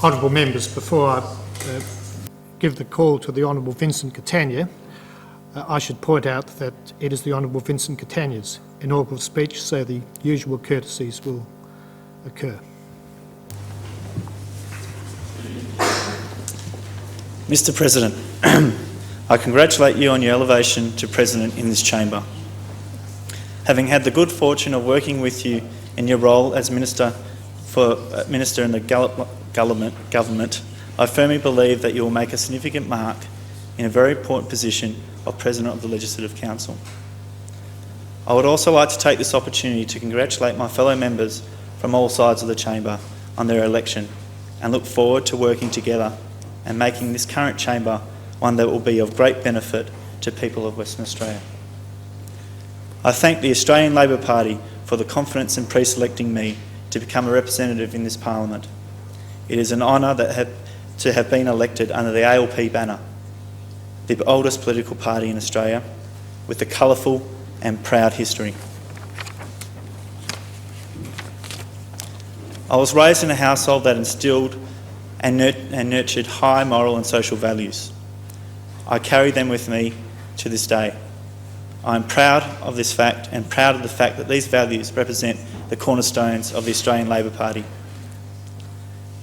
Honourable members, before I give the call to the Honourable Vincent Catania, I should point out that it is the Honourable Vincent Catania's inaugural speech, so the usual courtesies will occur. Mr President, I congratulate you on your elevation to President in this chamber. Having had the good fortune of working with you in your role as Minister in the government, I firmly believe that you will make a significant mark in a very important position of President of the Legislative Council. I would also like to take this opportunity to congratulate my fellow members from all sides of the chamber on their election and look forward to working together and making this current chamber one that will be of great benefit to people of Western Australia. I thank the Australian Labor Party for the confidence in pre-selecting me to become a representative in this Parliament. It is an honour to have been elected under the ALP banner, the oldest political party in Australia, with a colourful and proud history. I was raised in a household that instilled and nurtured high moral and social values. I carry them with me to this day. I am proud of this fact and proud of the fact that these values represent the cornerstones of the Australian Labor Party.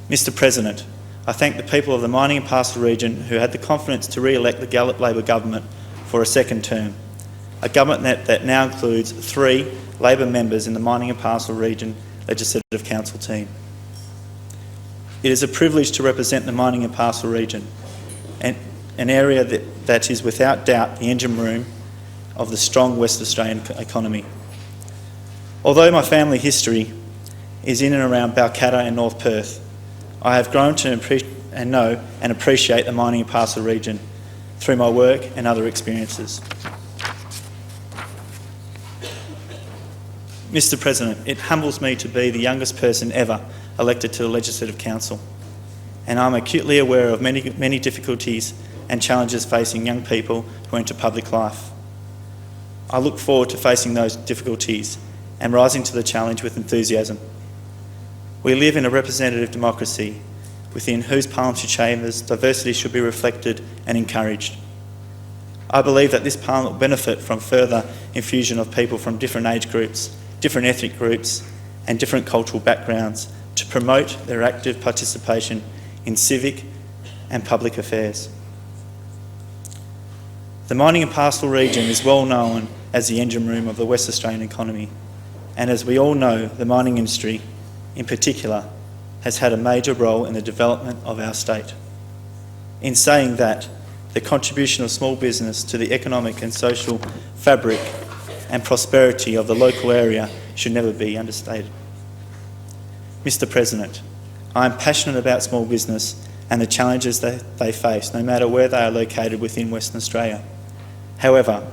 Mr President, I thank the people of the Mining and Pastoral region who had the confidence to re-elect the Gallop Labor government for a second term, a government that now includes 3 Labor members in the Mining and Pastoral region Legislative Council team. It is a privilege to represent the Mining and Pastoral region, and an area that is without doubt the engine room of the strong West Australian economy. Although my family history is in and around Balcatta and North Perth, I have grown to know and appreciate the Mining and Pastoral region through my work and other experiences. Mr President, it humbles me to be the youngest person ever elected to the Legislative Council, and I'm acutely aware of many difficulties and challenges facing young people who enter public life. I look forward to facing those difficulties and rising to the challenge with enthusiasm. We live in a representative democracy within whose parliamentary chambers diversity should be reflected and encouraged. I believe that this Parliament will benefit from further infusion of people from different age groups, different ethnic groups and different cultural backgrounds to promote their active participation in civic and public affairs. The Mining and Pastoral region is well known as the engine room of the West Australian economy, and as we all know, the mining industry in particular has had a major role in the development of our state. In saying that, the contribution of small business to the economic and social fabric and prosperity of the local area should never be understated. Mr President, I am passionate about small business and the challenges that they face, no matter where they are located within Western Australia. However,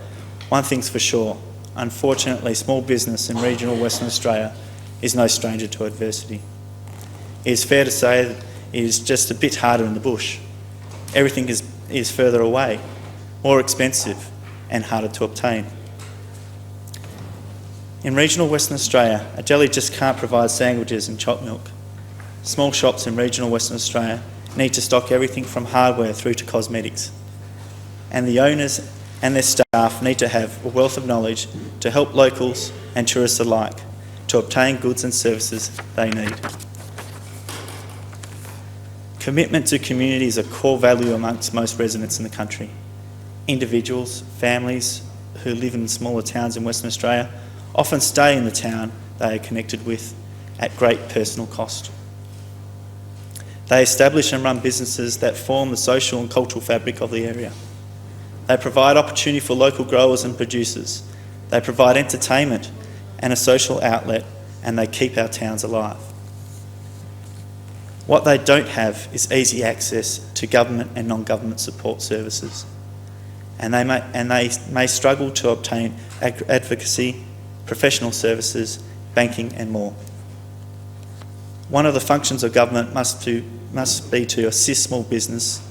one thing's for sure, unfortunately small business in regional Western Australia is no stranger to adversity. It is fair to say that it is just a bit harder in the bush. Everything is further away, more expensive and harder to obtain. In regional Western Australia, a deli just can't provide sandwiches and chopped milk. Small shops in regional Western Australia need to stock everything from hardware through to cosmetics. And the owners and their staff need to have a wealth of knowledge to help locals and tourists alike to obtain goods and services they need. Commitment to community is a core value amongst most residents in the country. Individuals, families who live in smaller towns in Western Australia often stay in the town they are connected with at great personal cost. They establish and run businesses that form the social and cultural fabric of the area. They provide opportunity for local growers and producers. They provide entertainment and a social outlet, and they keep our towns alive. What they don't have is easy access to government and non-government support services, and they may struggle to obtain advocacy, professional services, banking and more. One of the functions of government must be to assist small business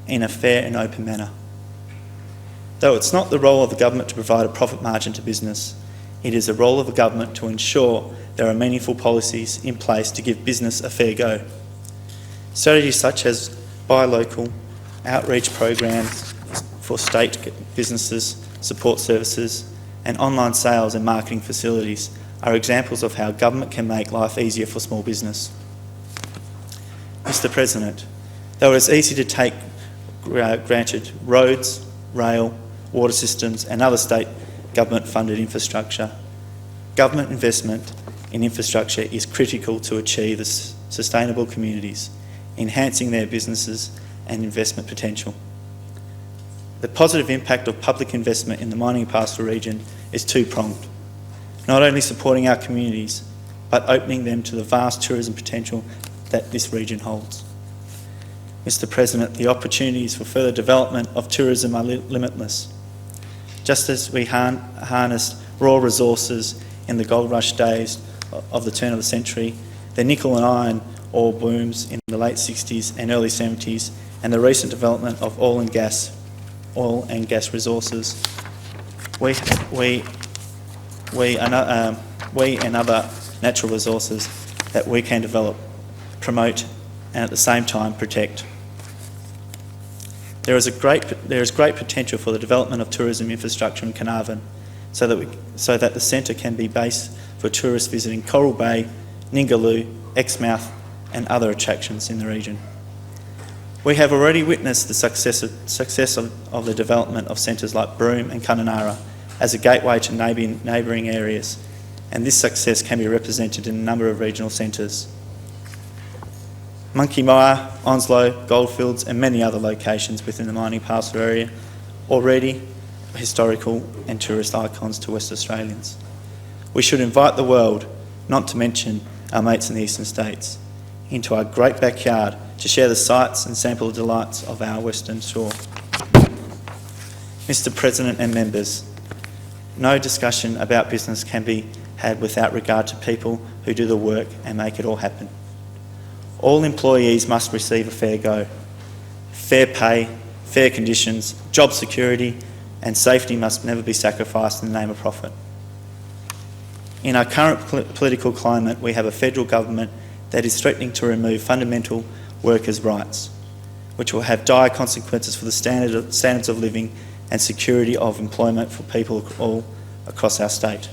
in a fair and open manner. Though it's not the role of the government to provide a profit margin to business, it is the role of the government to ensure there are meaningful policies in place to give business a fair go. Strategies such as buy local, outreach programs for state businesses, support services, and online sales and marketing facilities are examples of how government can make life easier for small business. Mr. President, though it is easy to take granted roads, rail, water systems and other state government-funded infrastructure, government investment in infrastructure is critical to achieve the sustainable communities, enhancing their businesses and investment potential. The positive impact of public investment in the mining pastoral region is two-pronged, not only supporting our communities, but opening them to the vast tourism potential that this region holds. Mr. President, the opportunities for further development of tourism are limitless. Just as we harnessed raw resources in the gold rush days of the turn of the century, the nickel and iron ore booms in the late 60s and early 70s, and the recent development of oil and gas resources, we and other natural resources that we can develop, promote, and at the same time protect. There is great potential for the development of tourism infrastructure in Carnarvon, so that the centre can be base for tourists visiting Coral Bay, Ningaloo, Exmouth, and other attractions in the region. We have already witnessed the success of the development of centres like Broome and Kununurra as a gateway to neighbouring areas, and this success can be represented in a number of regional centres. Monkey Mire, Onslow, Goldfields and many other locations within the mining pastoral area already historical and tourist icons to West Australians. We should invite the world, not to mention our mates in the eastern states, into our great backyard to share the sights and sample the delights of our western shore. Mr. President and members, no discussion about business can be had without regard to people who do the work and make it all happen. All employees must receive a fair go. Fair pay, fair conditions, job security and safety must never be sacrificed in the name of profit. In our current political climate, we have a federal government that is threatening to remove fundamental workers' rights, which will have dire consequences for the standards of living and security of employment for people all across our state.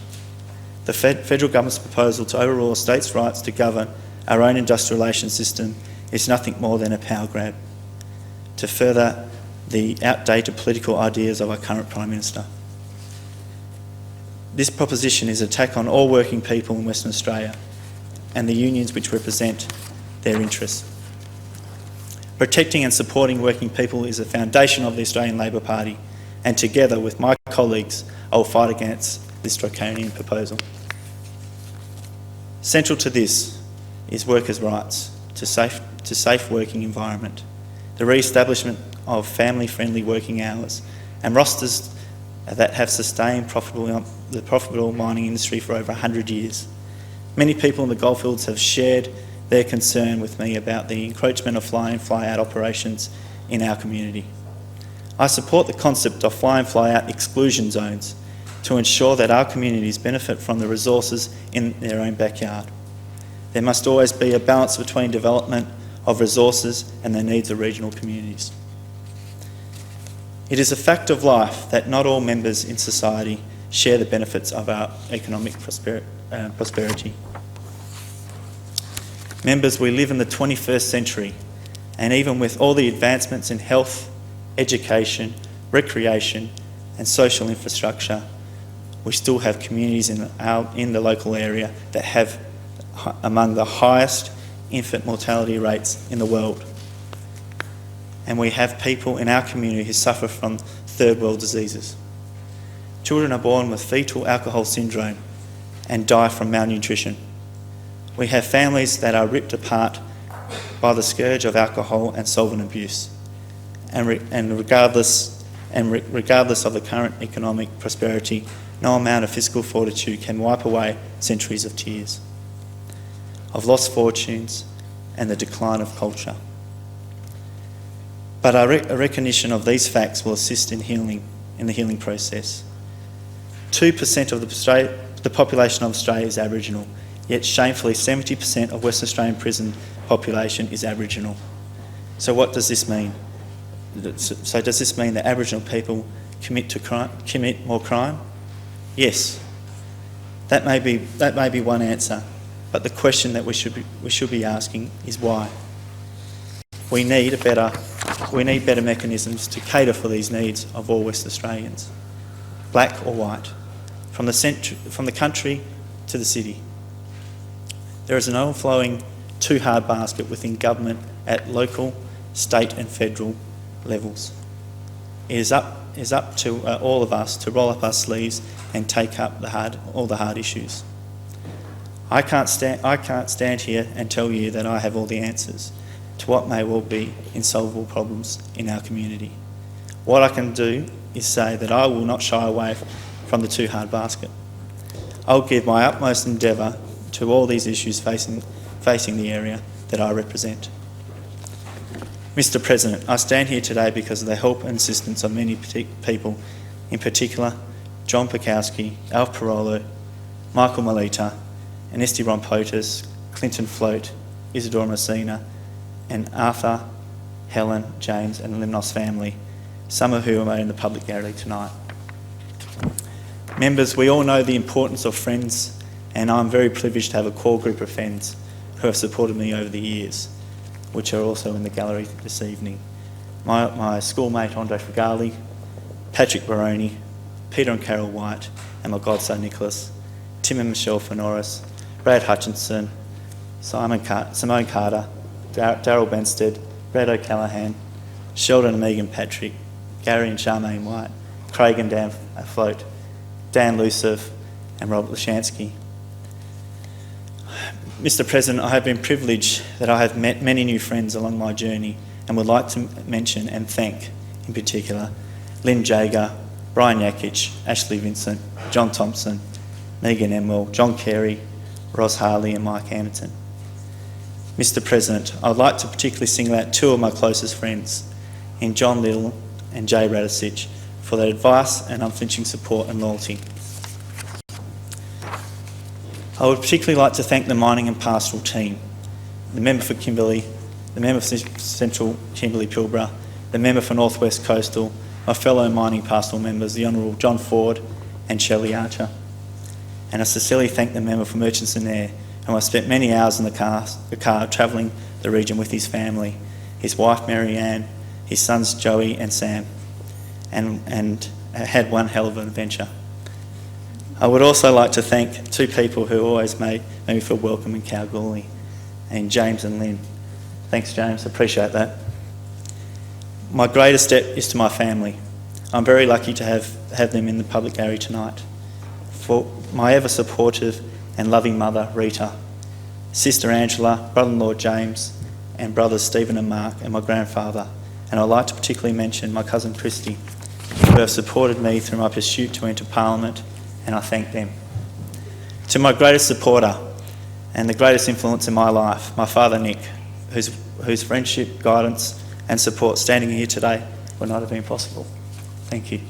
The federal government's proposal to overrule states' rights to govern our own industrial relations system is nothing more than a power grab to further the outdated political ideas of our current Prime Minister. This proposition is an attack on all working people in Western Australia and the unions which represent their interests. Protecting and supporting working people is the foundation of the Australian Labor Party, and together with my colleagues, I will fight against this draconian proposal. Central to this is workers' rights to safe working environment, the re-establishment of family-friendly working hours, and rosters that have sustained the profitable mining industry for over 100 years. Many people in the goldfields have shared their concern with me about the encroachment of fly-in, fly-out operations in our community. I support the concept of fly-in, fly-out exclusion zones to ensure that our communities benefit from the resources in their own backyard. There must always be a balance between development of resources and the needs of regional communities. It is a fact of life that not all members in society share the benefits of our economic prosperity. Members, we live in the 21st century, and even with all the advancements in health, education, recreation and social infrastructure, we still have communities in the local area that have among the highest infant mortality rates in the world. And we have people in our community who suffer from third world diseases. Children are born with fetal alcohol syndrome and die from malnutrition. We have families that are ripped apart by the scourge of alcohol and solvent abuse. And regardless of the current economic prosperity, no amount of fiscal fortitude can wipe away centuries of tears, of lost fortunes and the decline of culture. But a recognition of these facts will assist in the healing process. 2% of the population of Australia is Aboriginal, yet shamefully 70% of Western Australian prison population is Aboriginal. So what does this mean? So does this mean that Aboriginal people commit more crime? Yes. That may be one answer, but the question that we should be asking is why. We need better mechanisms to cater for these needs of all West Australians, black or white, from the country to the city. There is an overflowing too hard basket within government at local, state and federal levels. It is up to all of us to roll up our sleeves and take up all the hard issues. I can't stand here and tell you that I have all the answers to what may well be insolvable problems in our community. What I can do is say that I will not shy away from the too hard basket. I'll give my utmost endeavour to all these issues facing the area that I represent. Mr. President, I stand here today because of the help and assistance of many people, in particular John Pekowski, Alf Parolo, Michael Melita, Anesti Rompotis, Clinton Float, Isadora Messina, and Arthur, Helen, James and the Limnos family, some of whom are in the public gallery tonight. Members, we all know the importance of friends, and I'm very privileged to have a core group of friends who have supported me over the years, which are also in the gallery this evening. My schoolmate Andre Fagali, Patrick Baroni, Peter and Carol White, and my godson Nicholas, Tim and Michelle Fenoris, Brad Hutchinson, Simone Carter, Darryl Benstead, Brad O'Callaghan, Sheldon and Megan Patrick, Gary and Charmaine White, Craig and Dan Float, Dan Lucev and Robert Lashansky. Mr. President, I have been privileged that I have met many new friends along my journey and would like to mention and thank, in particular, Lynn Jager, Brian Yakic, Ashley Vincent, John Thompson, Megan Emwell, John Carey, Ross Harley and Mike Anderton. Mr. President, I would like to particularly single out two of my closest friends, in John Little and Jay Radisich, for their advice and unflinching support and loyalty. I would particularly like to thank the mining and pastoral team, the member for Kimberley, the member for Central Kimberley Pilbara, the member for North West Coastal, my fellow mining pastoral members, the Honourable John Ford and Shelley Archer. And I sincerely thank the member for Murchison Air, who I spent many hours in the car travelling the region with his family, his wife Marianne, his sons Joey and Sam, and had one hell of an adventure. I would also like to thank two people who always made me feel welcome in Kalgoorlie, and James and Lynn. Thanks, James, I appreciate that. My greatest debt is to my family. I'm very lucky to have them in the public gallery tonight. For my ever supportive and loving mother, Rita, sister Angela, brother-in-law James, and brothers Stephen and Mark, and my grandfather. And I'd like to particularly mention my cousin Christy, who have supported me through my pursuit to enter Parliament, and I thank them. To my greatest supporter and the greatest influence in my life, my father Nick, whose friendship, guidance and support standing here today would not have been possible. Thank you.